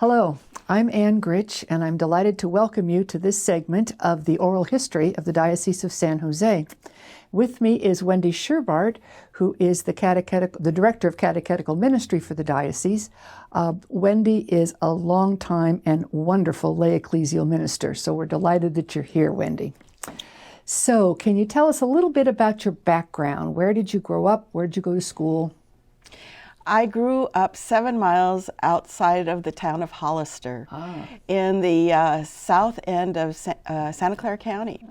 Hello, I'm Ann Gritch, and I'm delighted to welcome you to this segment of the oral history of the Diocese of San Jose. With me is Wendy Scherbart, who is the Director of Catechetical Ministry for the Diocese. Wendy is a long-time and wonderful lay ecclesial minister, so we're delighted that you're here, Wendy. So, can you tell us a little bit about your background? Where did you grow up? Where did you go to school? I grew up 7 miles outside of the town of Hollister in the south end of Santa Clara County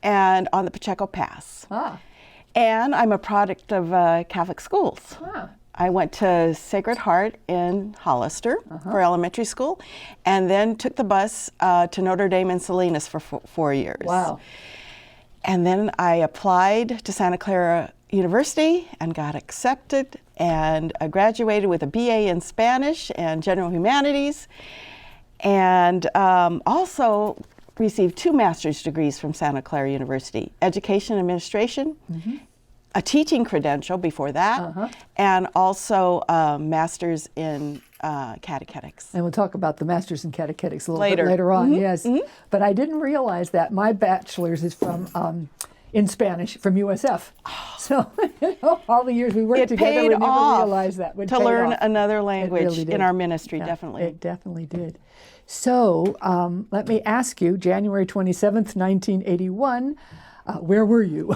and on the Pacheco Pass. And I'm a product of Catholic schools. I went to Sacred Heart in Hollister for elementary school and then took the bus to Notre Dame in Salinas for 4 years. Wow. And then I applied to Santa Clara University and got accepted and graduated with a BA in Spanish and General Humanities, and also received 2 master's degrees from Santa Clara University, Education Administration, a teaching credential before that, and also a master's in catechetics. And we'll talk about the master's in catechetics a little Later. bit later on, yes. But I didn't realize that my bachelor's is from in Spanish from USF. So all the years we worked together, we never realized that. To learn another language really in our ministry, yeah, definitely. It definitely did. So let me ask you, January 27th, 1981, where were you?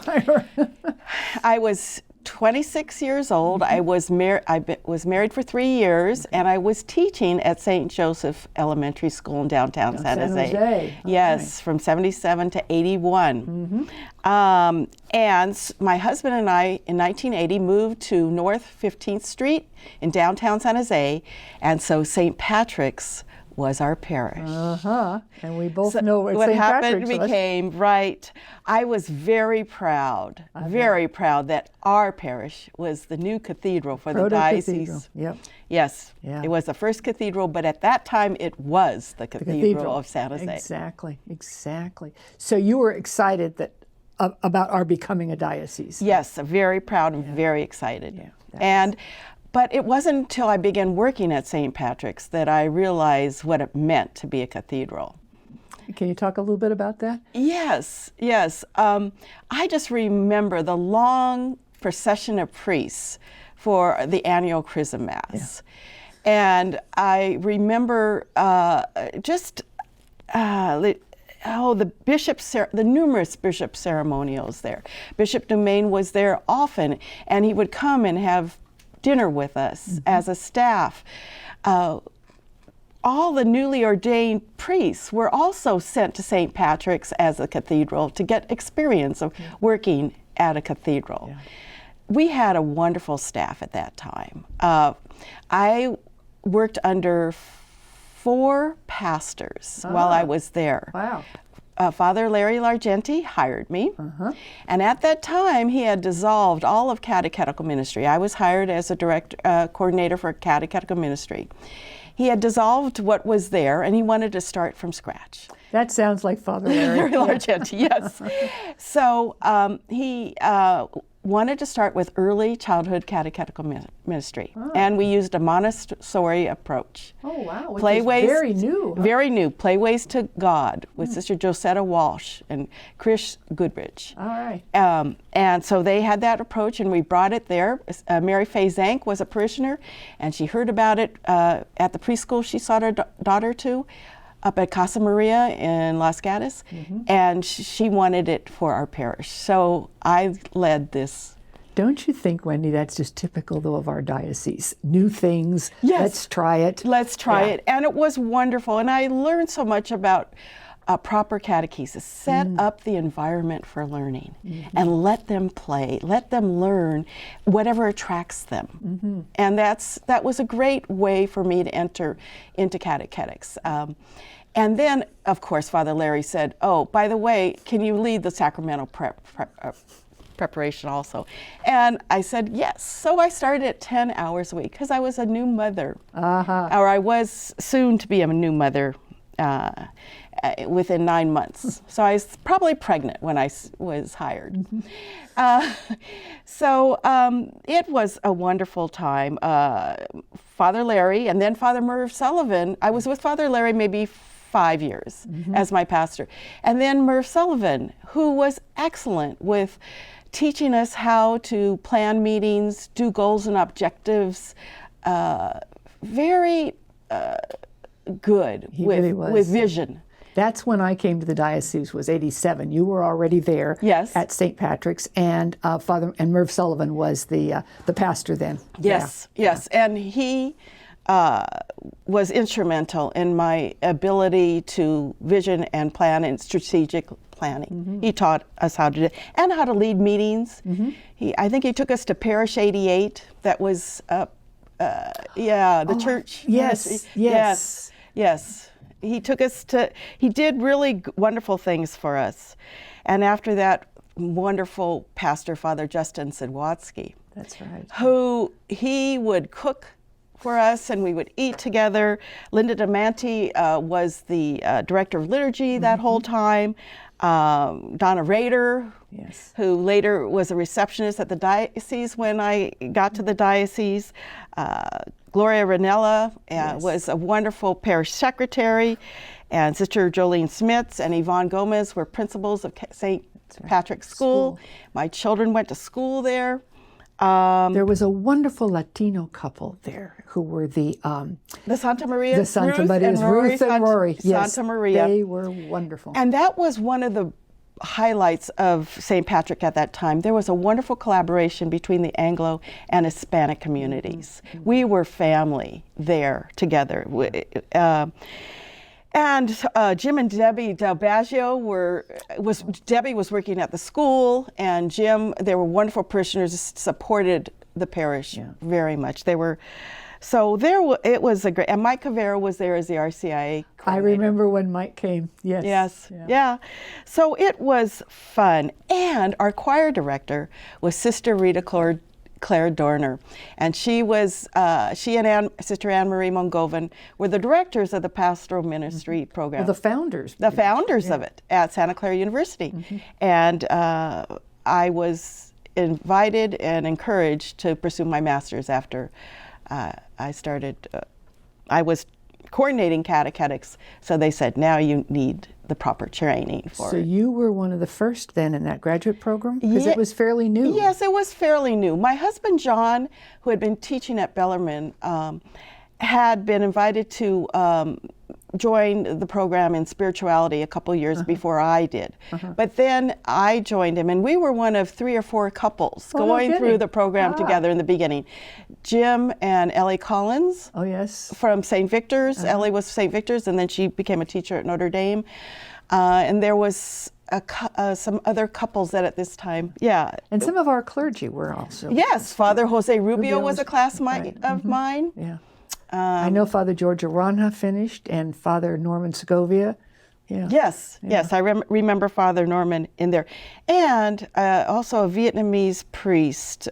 I was 26 years old. I was married for 3 years, and I was teaching at St. Joseph Elementary School in downtown San Jose. Yes, from 77 to 81. And my husband and I, in 1980, moved to North 15th Street in downtown San Jose, and so St. Patrick's was our parish. And we both know what St. St. happened Patrick's became, right. I was very proud that our parish was the new cathedral for the diocese. Yep. Yes, Yeah. It was the first cathedral, but at that time it was the cathedral of San Jose. Exactly. So you were excited that about our becoming a diocese. Yes, very proud and very excited. But it wasn't until I began working at St. Patrick's that I realized what it meant to be a cathedral. Can you talk a little bit about that? Yes. I just remember the long procession of priests for the annual Chrism Mass. And I remember the numerous bishop ceremonials there. Bishop Dumaine was there often, and he would come and have dinner with us as a staff. All the newly ordained priests were also sent to St. Patrick's as a cathedral to get experience of working at a cathedral. We had a wonderful staff at that time. I worked under 4 pastors while I was there. Wow. Father Larry Largenti hired me, and at that time he had dissolved all of catechetical ministry. I was hired as a coordinator for catechetical ministry. He had dissolved what was there, and he wanted to start from scratch. That sounds like Father Larry. Larry Largenti, yes. So he wanted to start with early childhood catechetical ministry, and we used a Montessori approach. Oh, wow, which is very new. Very new. Playways to God with Sister Josetta Walsh and Chris Goodrich. All right. And so they had that approach, and we brought it there. Mary Faye Zank was a parishioner, and she heard about it at the preschool she saw her daughter to, up at Casa Maria in Los Gatos, and she wanted it for our parish. So I led this. Don't you think, Wendy, that's just typical, though, of our diocese? New things, Yes. Let's try it. Let's try it. And it was wonderful, and I learned so much about proper catechesis. Set up the environment for learning and let them play, let them learn whatever attracts them. And that was a great way for me to enter into catechetics. And then, of course, Father Larry said, oh, by the way, can you lead the sacramental preparation also? And I said, yes. So I started at 10 hours a week because I was a new mother, or I was soon to be a new mother. within 9 months. So I was probably pregnant when I was hired. So it was a wonderful time. Father Larry and then Father Merv Sullivan. I was with Father Larry maybe 5 years as my pastor. And then Merv Sullivan, who was excellent with teaching us how to plan meetings, do goals and objectives, very good with vision. That's when I came to the diocese, was 87. You were already there at St. Patrick's, and Merv Sullivan was the pastor then. Yes. And he was instrumental in my ability to vision and plan and strategic planning. He taught us how to do it and how to lead meetings. I think he took us to Parish 88. That was the church. Yes. He took us he did really wonderful things for us. And after that, wonderful pastor, Father Justin Sidwatsky. That's right. Who he would cook for us and we would eat together. Linda Diamante was the director of liturgy that whole time. Donna Rader, who later was a receptionist at the diocese when I got to the diocese. Gloria Ranella was a wonderful parish secretary, and Sister Jolene Smits and Yvonne Gomez were principals of St. Patrick's School. My children went to school there. There was a wonderful Latino couple there who were the Santa Maria. The Santa Marias, Ruth and Rory. Yes, Santa Maria. They were wonderful. And that was one of the highlights of St. Patrick at that time. There was a wonderful collaboration between the Anglo and Hispanic communities. We were family there together. And Jim and Debbie Del Baggio Debbie was working at the school, and Jim, they were wonderful parishioners, supported the parish very much. It was a great, and Mike Cavera was there as the RCIA coordinator. I remember when Mike came, yes. So it was fun. And our choir director was Sister Rita Claire Dorner, and she and Sister Anne Marie Mongovan were the directors of the pastoral ministry program. Well, the founders of it at Santa Clara University. And I was invited and encouraged to pursue my master's after I was coordinating catechetics, so they said, now you need the proper training for it. So you were one of the first then in that graduate program? Because it was fairly new. Yes, it was fairly new. My husband, John, who had been teaching at Bellarmine, had been invited to join the program in spirituality a couple years before I did. But then I joined him, and we were one of 3 or 4 couples going through the program together in the beginning. Jim and Ellie Collins from St. Victor's. Ellie was St. Victor's, and then she became a teacher at Notre Dame. And there was some other couples that at this time, And some of our clergy were also. Yes, Father Jose Rubio was a classmate of mine. Yeah. I know Father George Aranja finished, and Father Norman Segovia. Yes, I remember Father Norman in there. And also a Vietnamese priest.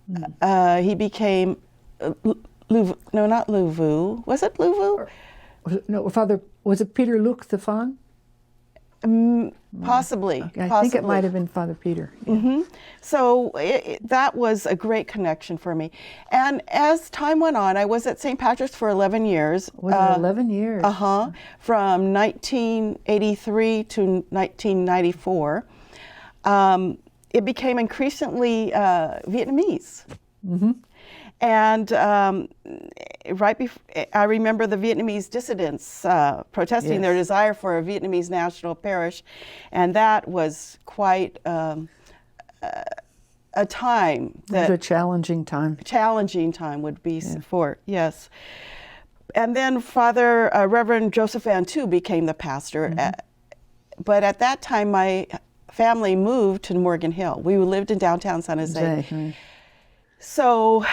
He became, not Lu Vu. Was it Lu Vu? No, Father, was it Peter Luc the Fan? Possibly. I think it might have been Father Peter. So that was a great connection for me. And as time went on, I was at St. Patrick's for 11 years. Was it 11 years? From 1983 to 1994. It became increasingly Vietnamese. And right before, I remember the Vietnamese dissidents protesting their desire for a Vietnamese national parish, and that was quite a time. It was a challenging time. Challenging time would be for, yes. And then Father Reverend Joseph Van Tu became the pastor. But at that time, my family moved to Morgan Hill. We lived in downtown San Jose. So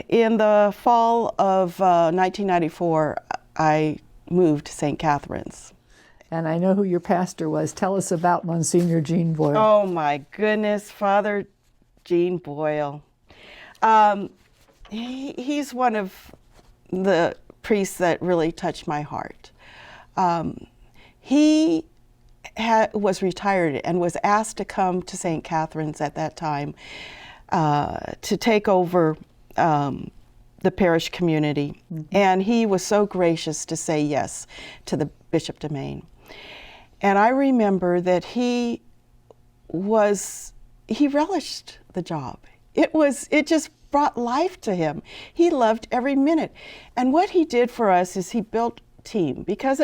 in the fall of 1994, I moved to St. Catherine's. And I know who your pastor was. Tell us about Monsignor Gene Boyle. Oh my goodness, Father Gene Boyle. He's one of the priests that really touched my heart. he was retired and was asked to come to St. Catherine's at that time to take over the parish community. And he was so gracious to say yes to the Bishop Domain. And I remember that he relished the job. It just brought life to him. He loved every minute. And what he did for us is he built team, because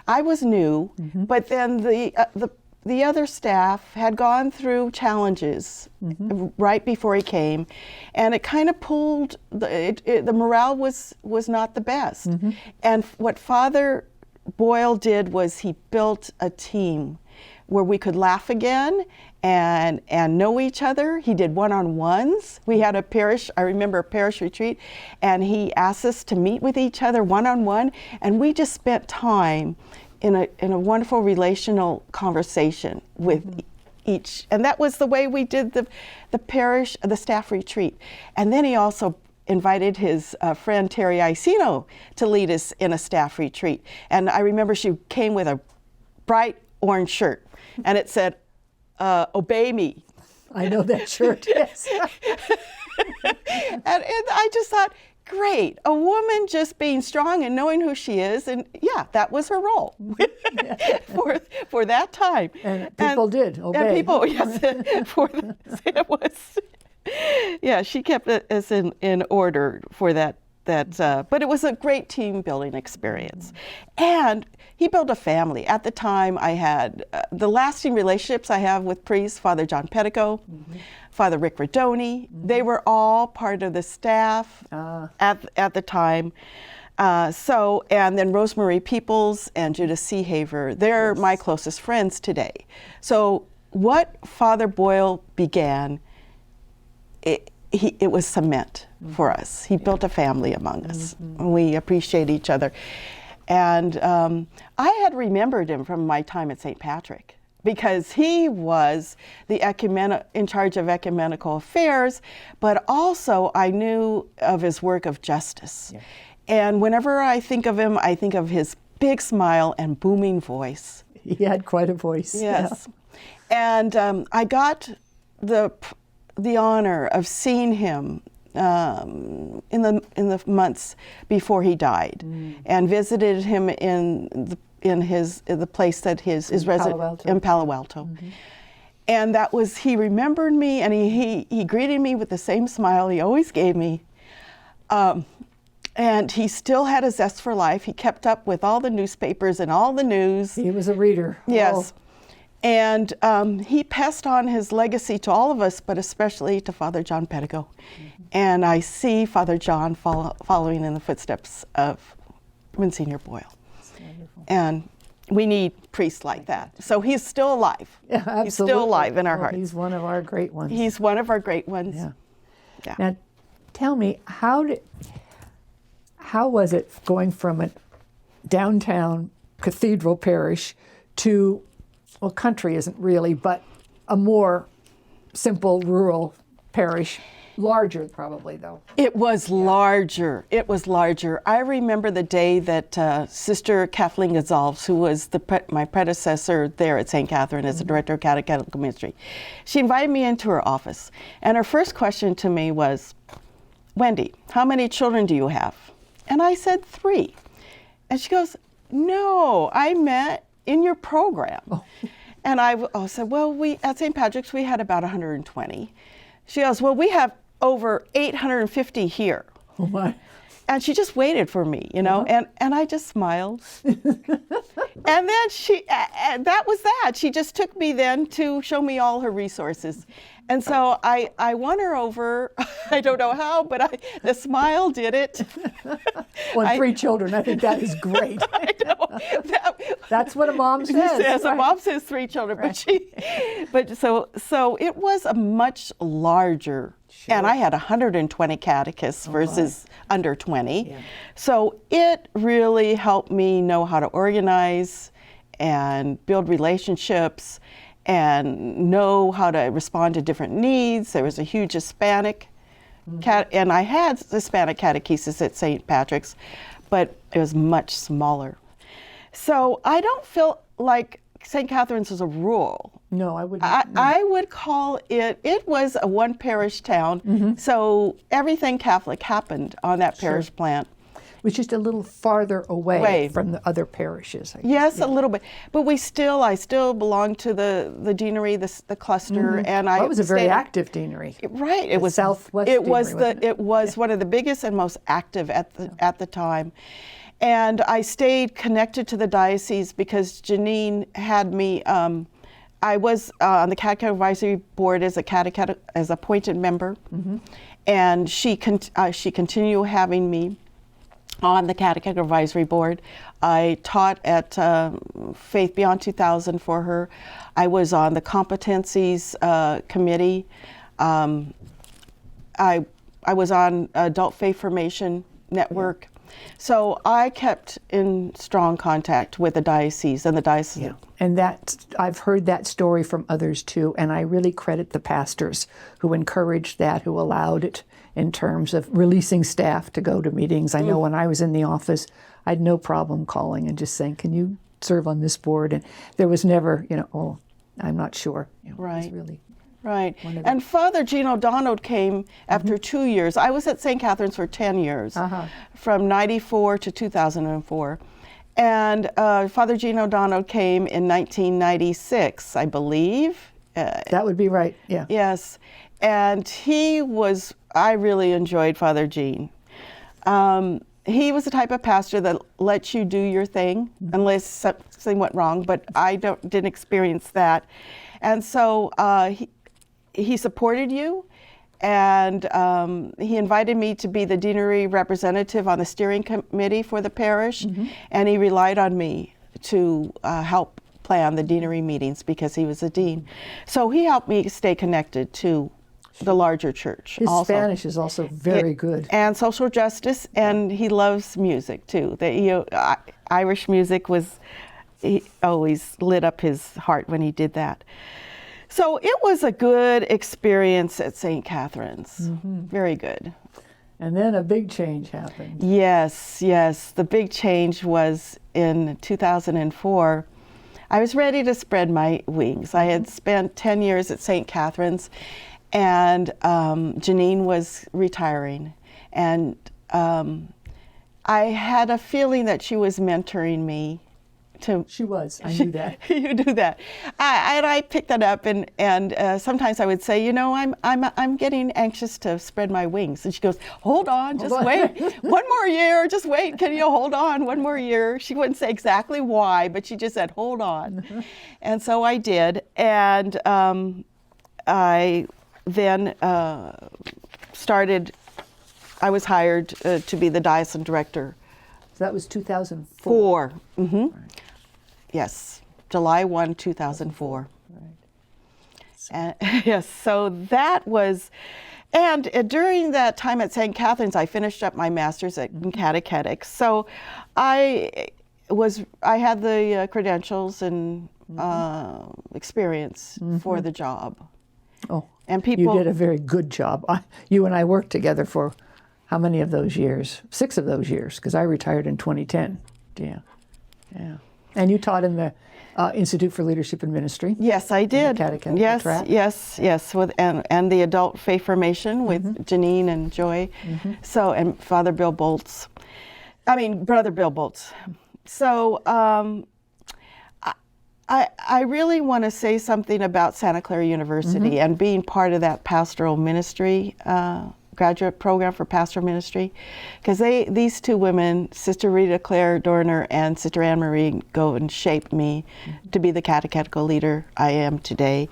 I was new, but then the other staff had gone through challenges right before he came, and it kind of pulled, the morale was not the best. And what Father Boyle did was he built a team where we could laugh again and know each other. He did one-on-ones. We had I remember a parish retreat, and he asked us to meet with each other one-on-one, and we just spent time in a wonderful relational conversation with each. And that was the way we did the staff retreat. And then he also invited his friend Terry Icino to lead us in a staff retreat. And I remember she came with a bright orange shirt, and it said, "Obey me." I know that shirt, yes. and I just thought, great, a woman just being strong and knowing who she is, and yeah, that was her role for that time. And people did obey. And people, yes, it was. Yeah, she kept us in order for that. But it was a great team building experience. And he built a family. At the time, I had the lasting relationships I have with priests, Father John Pettico, Father Rick Radoni. They were all part of the staff at the time. And then Rosemary Peoples and Judith Seahaver, they're my closest friends today. So what Father Boyle began, it was cement for us. He built a family among us, and we appreciate each other. And I had remembered him from my time at St. Patrick, because he was in charge of ecumenical affairs, but also I knew of his work of justice. Yeah. And whenever I think of him, I think of his big smile and booming voice. He had quite a voice. Yes. Yeah. And I got the honor of seeing him in the months before he died, and visited him in the place that his residence in Palo Alto. And he remembered me, and he greeted me with the same smile he always gave me. And he still had a zest for life. He kept up with all the newspapers and all the news. He was a reader. Yes. Oh. And he passed on his legacy to all of us, but especially to Father John Pettico. And I see Father John following in the footsteps of Monsignor Boyle. And we need priests like that. So he's still alive. Yeah, absolutely. He's still alive in our hearts. He's one of our great ones. He's one of our great ones. Yeah. Now, tell me, how was it going from a downtown cathedral parish to, well, country isn't really, but a more simple rural parish? Larger, probably, though. It was larger. It was larger. I remember the day that Sister Kathleen Gonzalez, who was my predecessor there at St. Catherine as the director of Catechetical Ministry, she invited me into her office. And her first question to me was, "Wendy, how many children do you have?" And I said, 3. And she goes, "No, I meant in your program." Oh. And I said, "Well, at St. Patrick's, we had about 120. She goes, "Well, we have over 850 here." Oh my. And she just waited for me, and I just smiled. And then that was that. She just took me then to show me all her resources. And so I won her over. I don't know how, but the smile did it. Well, 3 children, I think that is great. I know. That's what a mom says. Yes, right? A mom says 3 children, right. but so it was a much larger. Sure. And I had 120 catechists versus under 20. Yeah. So it really helped me know how to organize and build relationships and know how to respond to different needs. There was a huge Hispanic, and I had Hispanic catechesis at St. Patrick's, but it was much smaller. So I don't feel like St. Catherine's is a rural. No, I wouldn't. I would call it was a one parish town, so everything Catholic happened on that parish plant. It was just a little farther away from the other parishes. I guess. Yes, a little bit, but I still belong to the deanery, the cluster, and That was a very active deanery. Right, it was Southwest. It was deanery, it was one of the biggest and most active at the time. And I stayed connected to the diocese because Janine had me. I was on the Catechetical Advisory Board as as appointed member, and she continued having me on the Catechetical Advisory Board. I taught at Faith Beyond 2000 for her. I was on the competencies committee. I was on Adult Faith Formation Network. So I kept in strong contact with the diocese and the diocese. Yeah. And I've heard that story from others too, and I really credit the pastors who encouraged that, who allowed it in terms of releasing staff to go to meetings. I know when I was in the office, I had no problem calling and just saying, "Can you serve on this board?" And there was never, "Oh, I'm not sure." Right. It was really right. And Father Gene O'Donnell came after 2 years. I was at St. Catherine's for 10 years, from 94 to 2004. And Father Gene O'Donnell came in 1996, I believe. That would be right, yeah. Yes. And I really enjoyed Father Gene. He was the type of pastor that lets you do your thing unless something went wrong, but I didn't experience that. And so he supported you, and he invited me to be the deanery representative on the steering committee for the parish, and he relied on me to help plan the deanery meetings because he was a dean. So he helped me stay connected to the larger church. His also. Spanish is also very good. And social justice, and he loves music too. Irish music he always lit up his heart when he did that. So it was a good experience at St. Catherine's, very good. And then a big change happened. Yes. The big change was in 2004. I was ready to spread my wings. I had spent 10 years at St. Catherine's, and Janine was retiring. And I had a feeling that she was mentoring me. She was. I knew that. You do that, and I picked that up, and sometimes I would say, I'm getting anxious to spread my wings, and she goes, hold on, wait, one more year, just wait. Can you hold on one more year? She wouldn't say exactly why, but she just said, hold on, and so I did, and I then started. I was hired to be the diocesan director. So that was 2004. Right. Yes, July 1, 2004. Right. Yes, so that was, and during that time at St. Catherine's, I finished up my master's in catechetics. So I had the credentials and experience for the job. Oh, and people. You did a very good job. You and I worked together for how many of those years? 6 of those years, because I retired in 2010. Yeah. And you taught in the Institute for Leadership and Ministry. Yes, I did. Catechetical track. Yes. And the adult faith formation with Janine and Joy. So, and Brother Bill Bolts. So, I really want to say something about Santa Clara University and being part of that pastoral ministry graduate program for pastoral ministry, because these 2 women, Sister Rita Claire Dorner and Sister Anne Marie, go and shape me to be the catechetical leader I am today,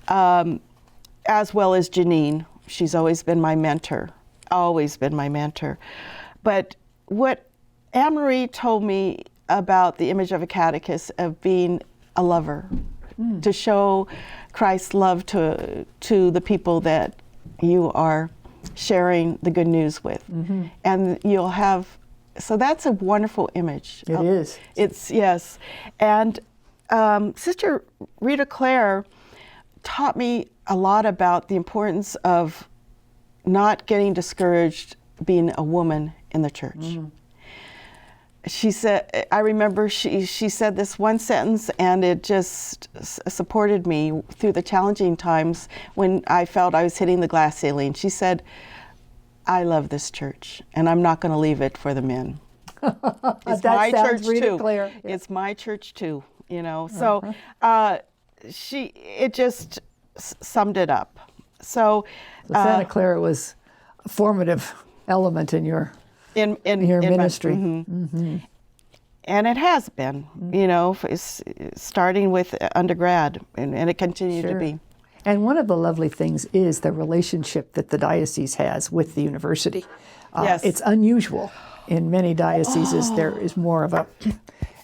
as well as Janine. She's always been my mentor. But what Anne Marie told me about the image of a catechist of being a lover, to show Christ's love to the people that you are sharing the good news with. And you'll have, so that's a wonderful image. It is. It's, yes. And Sister Rita Claire taught me a lot about the importance of not getting discouraged being a woman in the church. she said, I remember she said this one sentence, and it just supported me through the challenging times when I felt I was hitting the glass ceiling. She said, "I love this church, and I'm not going to leave it for the men. It's my church too. Clear. Yeah. It's my church too." You know, so it just summed it up. So Santa Clara was a formative element in your ministry. And it has been, you know, starting with undergrad, and it continued to be. And one of the lovely things is the relationship that the diocese has with the university. Yes. It's unusual. In many dioceses, there is more of a,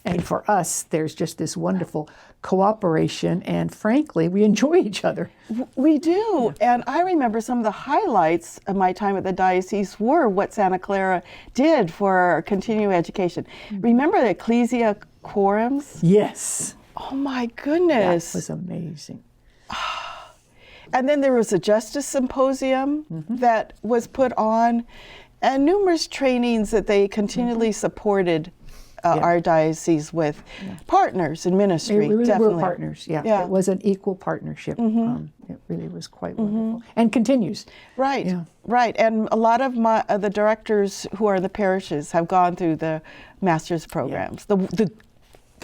and for us, there's just this wonderful cooperation, and frankly, we enjoy each other. We do. Yeah. And I remember some of the highlights of my time at the diocese were what Santa Clara did for our continuing education. Remember the ecclesia quorums? Yes. Oh my goodness. That was amazing. And then there was a justice symposium that was put on, and numerous trainings that they continually supported our diocese with partners in ministry. We really definitely were partners, yeah. It was an equal partnership. It really was quite wonderful. And continues. Right, Yeah. right. And a lot of the directors who are in the parishes have gone through the master's programs, the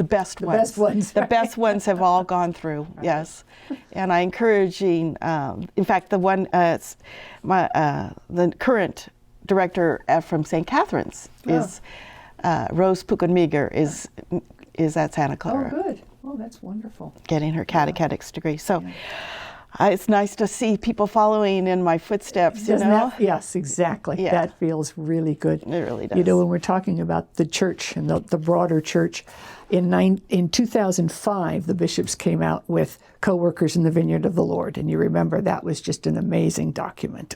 best ones. Best ones. The best ones have all gone through, yes. And I encouraging, in fact, the one, the current director from St. Catherine's is Rose Puckenmeager is at Santa Clara. Oh, good. Oh, that's wonderful. Getting her catechetics degree. So it's nice to see people following in my footsteps, you know? Yes, exactly. Yeah. That feels really good. It really does. You know, when we're talking about the church and the broader church, in 2005, the bishops came out with Co-workers in the Vineyard of the Lord. And you remember that was just an amazing document.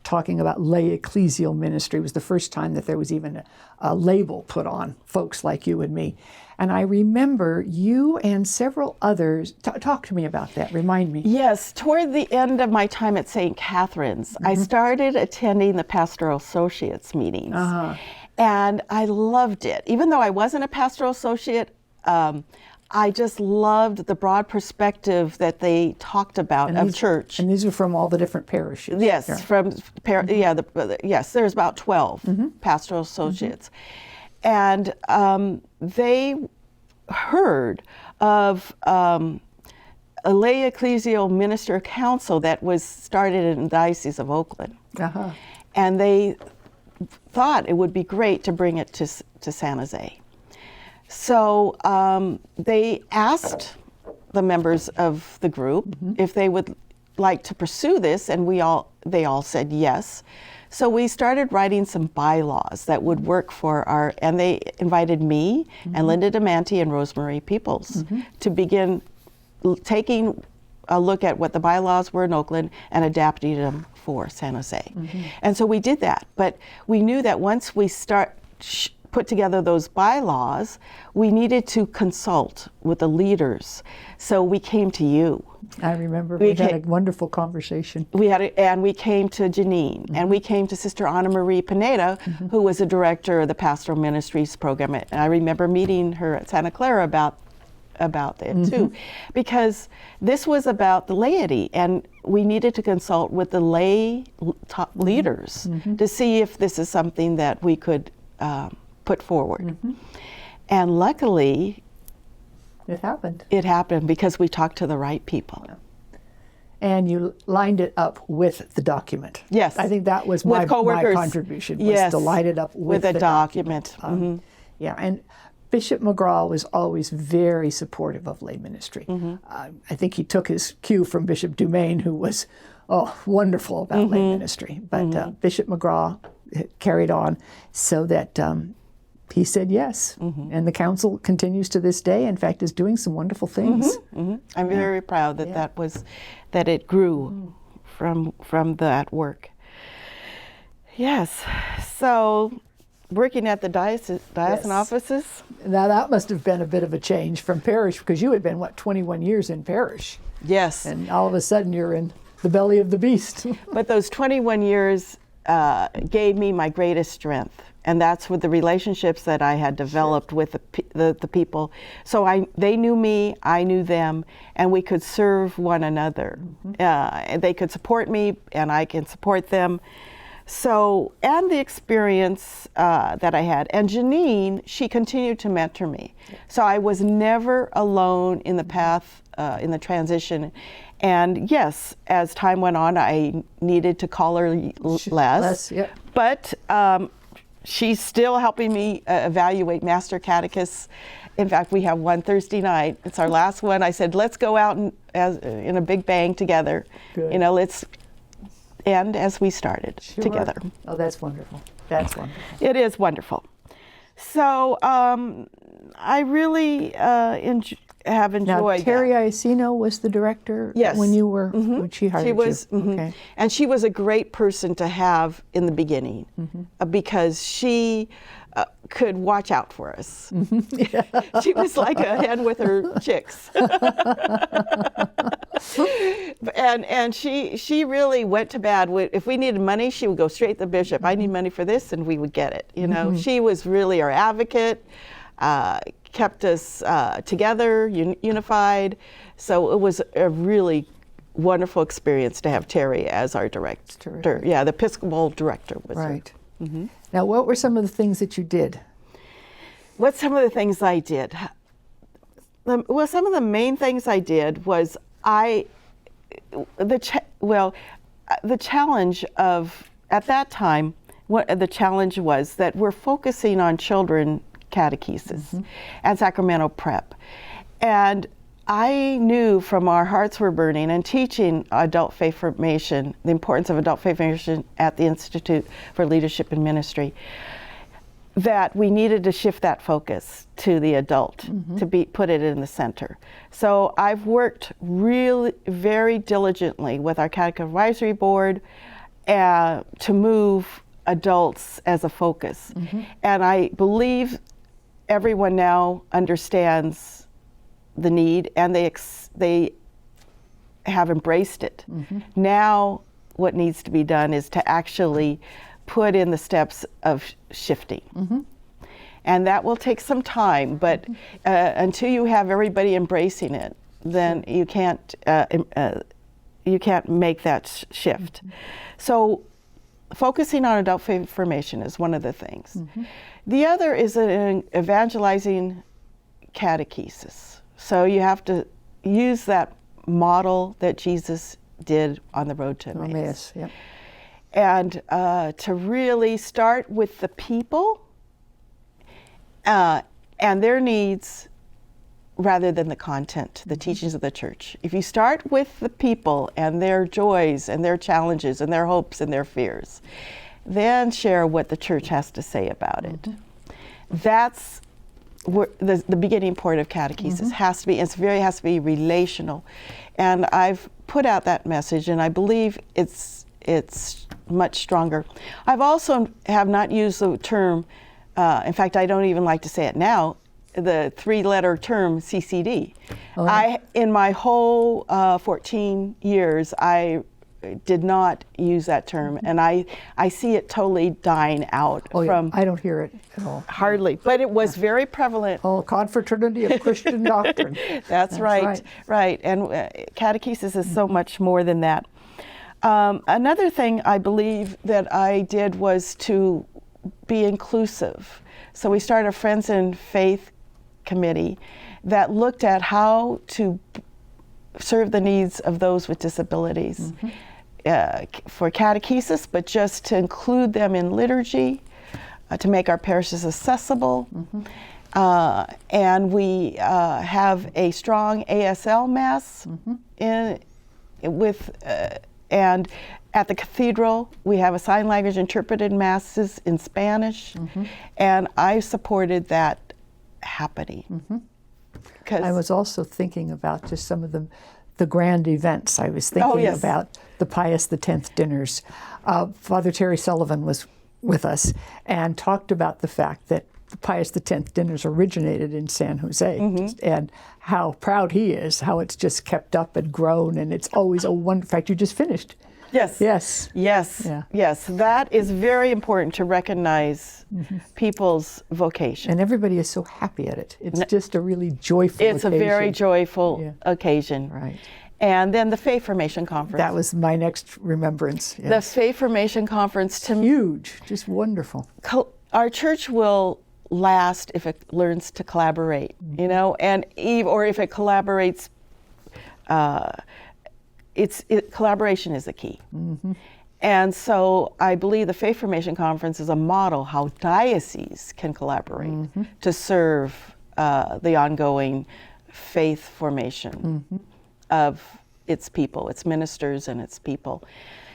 Talking about lay ecclesial ministry was the first time that there was even a label put on folks like you and me. And I remember you and several others, talk to me about that, remind me. Yes, toward the end of my time at St. Catherine's, I started attending the Pastoral Associates meetings. And I loved it. Even though I wasn't a pastoral associate, I just loved the broad perspective that they talked about of church. And these are from all the different parishes. Yes, Yeah. yes, there's about 12 pastoral associates. And they heard of a lay ecclesial minister council that was started in the Diocese of Oakland. And they thought it would be great to bring it to San Jose. So they asked the members of the group if they would like to pursue this, and they all said yes. So we started writing some bylaws that would work for and they invited me and Linda DeManti and Rosemary Peoples to begin taking a look at what the bylaws were in Oakland and adapting them for San Jose. And so we did that, but we knew that once we put together those bylaws, we needed to consult with the leaders. So we came to you. I remember we had a wonderful conversation. And we came to Janine, and we came to Sister Ana Marie Pineda, who was a director of the Pastoral Ministries program. And I remember meeting her at Santa Clara about it too, because this was about the laity, and we needed to consult with the lay top leaders to see if this is something that we could put forward. And luckily, it happened. It happened because we talked to the right people. And you lined it up with the document. Yes. I think that was my contribution, was to line it up with a the document. Yeah, and Bishop McGraw was always very supportive of lay ministry. I think he took his cue from Bishop Dumaine, who was wonderful about lay ministry. But Bishop McGraw carried on so that he said yes. And the council continues to this day, in fact, is doing some wonderful things. I'm very proud that that it grew from that work. Yes, so working at the diocesan offices. Now that must have been a bit of a change from parish, because you had been, 21 years in parish. Yes. And all of a sudden you're in the belly of the beast. But those 21 years gave me my greatest strength, And that's with the relationships that I had developed with the people. So they knew me, I knew them, and we could serve one another. And they could support me, and I can support them. So, and the experience that I had. And Janine, she continued to mentor me. So I was never alone in the path, in the transition. And yes, as time went on, I needed to call her less. Yep. But she's still helping me evaluate Master Catechists. In fact, we have one Thursday night. It's our last one. I said, let's go out in a big bang together. Good. You know, let's end as we started together. Oh, that's wonderful. That's wonderful. It is wonderful. So I really have enjoyed Now, Terry that. Iacino was the director Yes. when you were, when she hired She was, you. Okay. and she was a great person to have in the beginning because she could watch out for us. She was like a hen with her chicks. And she really went to bat. If we needed money, she would go straight to the bishop. I need money for this, and we would get it. You know, she was really our advocate. Kept us together, unified. So it was a really wonderful experience to have Terry as our director. Yeah, the Episcopal director was her. Right. Now, what were some of the things that you did? What's some of the things I did? Well, some of the main things I did was the challenge of, at that time, what the challenge was that we're focusing on children catechesis and sacramental prep. And I knew from our hearts were burning and teaching adult faith formation, the importance of adult faith formation at the Institute for Leadership and Ministry, that we needed to shift that focus to the adult, to put it in the center. So I've worked really very diligently with our Catechetical Advisory Board to move adults as a focus. And I believe everyone now understands the need, and they have embraced it. Now what needs to be done is to actually put in the steps of shifting. And that will take some time, but until you have everybody embracing it, then you can't make that shift. So focusing on adult faith formation is one of the things. The other is an evangelizing catechesis. So you have to use that model that Jesus did on the road to Emmaus. Yep. And to really start with the people and their needs rather than the content, the teachings of the church. If you start with the people and their joys and their challenges and their hopes and their fears, then share what the church has to say about it. That's where the beginning point of catechesis has to be. Has to be relational, and I've put out that message, and I believe it's much stronger. I've also have not used the term. In fact, I don't even like to say it now. The three-letter term CCD. In my whole 14 years, I did not use that term, and I see it totally dying out. I don't hear it at all. Hardly, but it was very prevalent. Oh, confraternity of Christian doctrine. That's right. And catechesis is so much more than that. Another thing I believe that I did was to be inclusive. So we started a Friends in Faith committee that looked at how to serve the needs of those with disabilities for catechesis, but just to include them in liturgy, to make our parishes accessible. And we have a strong ASL Mass and at the cathedral, we have a sign language interpreted masses in Spanish, and I supported that happening. I was also thinking about just some of the grand events. I was thinking about the Pius X dinners. Father Terry Sullivan was with us and talked about the fact that the Pius X dinners originated in San Jose, and how proud he is, how it's just kept up and grown, and it's always a wonderful. In fact, you just finished Yes. Yes. Yes. Yeah. Yes. That is very important to recognize people's vocation. And everybody is so happy at it. It's just a really joyful It's occasion. a very joyful Yeah. occasion. Right. And then the Faith Formation Conference. That was my next remembrance. The Yes. Faith Formation Conference, to me, Huge, just wonderful. our church will last if it learns to collaborate, you know, and or if it collaborates, collaboration is the key. And so I believe the Faith Formation Conference is a model how dioceses can collaborate to serve the ongoing faith formation of its people, its ministers and its people.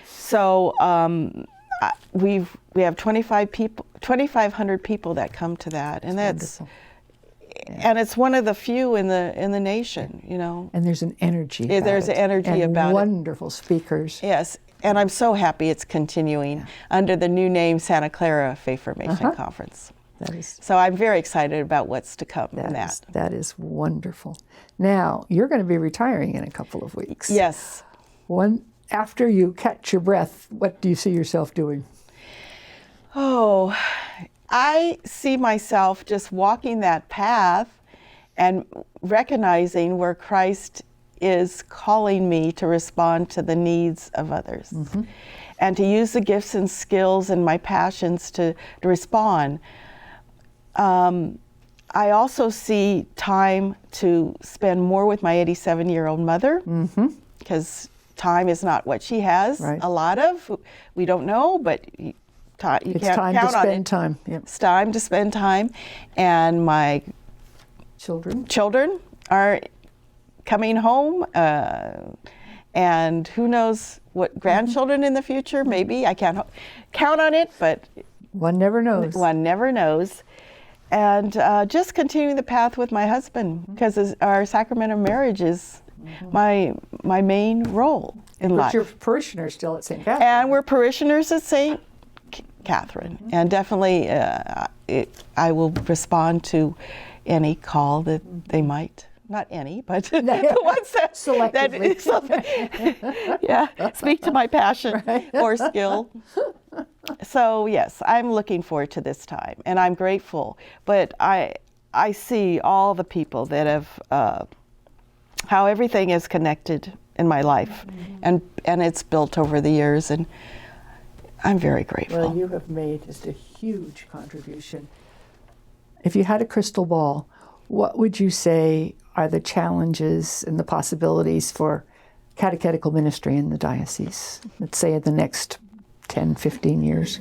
So we have 2,500 people that come to that, and that's wonderful. and it's one of the few in the nation, you know. And there's an energy. Yeah, about there's it. an energy and about it. wonderful speakers. Yes, and I'm so happy it's continuing under the new name Santa Clara Faith Formation Conference. That is. So I'm very excited about what's to come in that. That is wonderful. Now you're going to be retiring in a couple of weeks. Yes. After you catch your breath, what do you see yourself doing? Oh, I see myself just walking that path and recognizing where Christ is calling me to respond to the needs of others and to use the gifts and skills and my passions to respond. I also see time to spend more with my 87-year-old mother, because time is not what she has a lot of. We don't know, but you can't count on it. Time. Yep. It's time to spend time. And my children are coming home, and who knows what grandchildren in the future, maybe. I can't count on it, but one never knows. One never knows. And just continuing the path with my husband, because our sacrament of marriage is my main role in life. But you're parishioners still at St. Catherine. And we're parishioners at St. Catherine. And definitely I will respond to any call that they might. Not any, but the ones that selectively. Speak to my passion or skill. So yes, I'm looking forward to this time, and I'm grateful. But I see all the people that have how everything is connected in my life, and it's built over the years, and I'm very grateful. Well, you have made just a huge contribution. If you had a crystal ball, what would you say are the challenges and the possibilities for catechetical ministry in the diocese, let's say in the next 10, 15 years?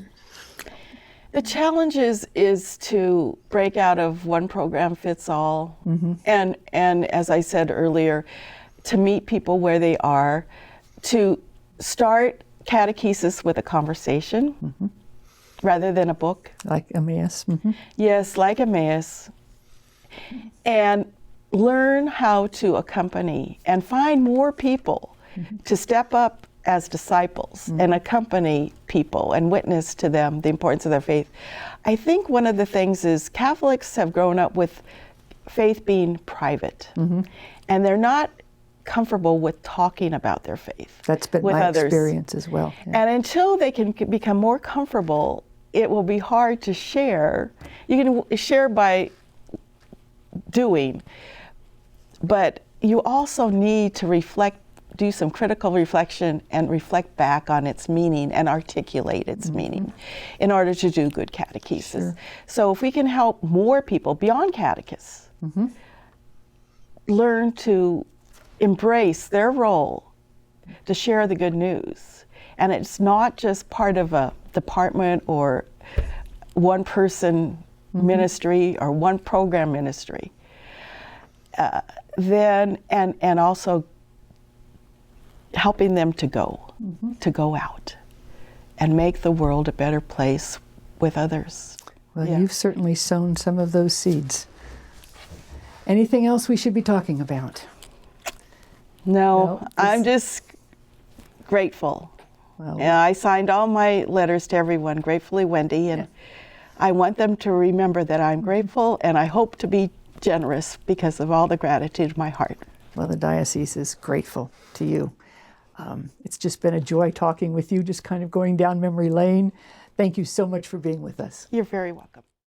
The challenge is to break out of one program fits all, and as I said earlier, to meet people where they are, to start catechesis with a conversation rather than a book. Like Emmaus? Yes, like Emmaus. And learn how to accompany and find more people to step up as disciples and accompany people and witness to them the importance of their faith. I think one of the things is Catholics have grown up with faith being private, and they're not comfortable with talking about their faith. That's been with my others. experience as well. Yeah. And until they can become more comfortable, it will be hard to share. You can share by doing, but you also need to reflect, do some critical reflection and reflect back on its meaning and articulate its meaning in order to do good catechesis. Sure. So if we can help more people beyond catechists learn to embrace their role to share the good news, and it's not just part of a department or one person ministry or one program ministry, then and also helping them to go out and make the world a better place with others. Well, you've certainly sown some of those seeds. Anything else we should be talking about? No, I'm just grateful. Well, And I signed all my letters to everyone, gratefully Wendy, and I want them to remember that I'm grateful, and I hope to be generous because of all the gratitude in my heart. well, the diocese is grateful to you. It's just been a joy talking with you, just kind of going down memory lane. Thank you so much for being with us. You're very welcome.